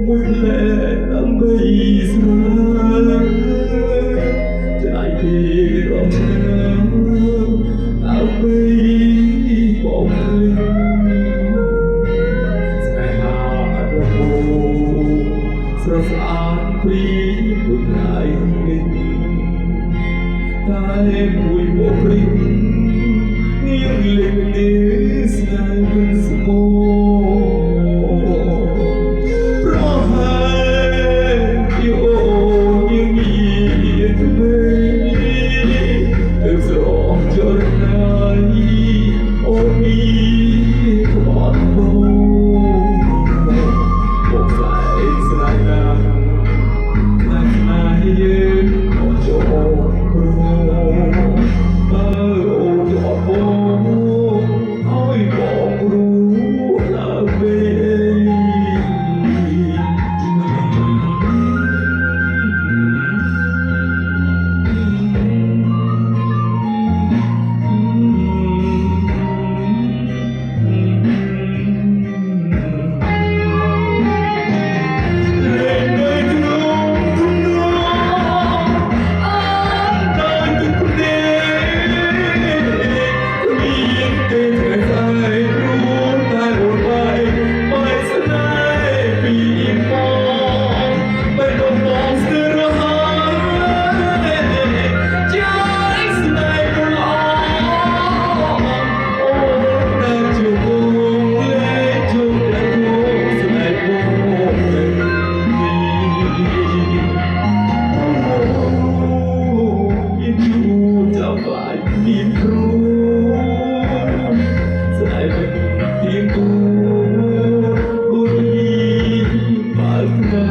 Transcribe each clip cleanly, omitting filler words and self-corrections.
មួយផ្លែដើម្បីស្រាលចាយពីរំខានដើម្បីបងព្រឹងស្នេហាអត់រហូតស្រស់ស្អាតព្រីមួយថ្ងៃនេះតែមួយមកព្រីងាយលេងនេះស្នេហ៍មិនស្មោប្រហែលជាអូនยังมีពេលស្រងចរណាយអូនមានក្បត់មកស្លាយស្លាយណាស់តែស្នេហ៍យើងអត់ចូលព្រមអូនជាប់បងឲ្យបងรู้ឡើយពេលមានគ្រូស្នេហ៍មិនទៀងគូដូចបើថ្ងៃ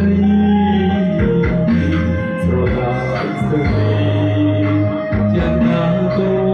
ស្រឡាញ់ស្រីយ៉ាងណាក៏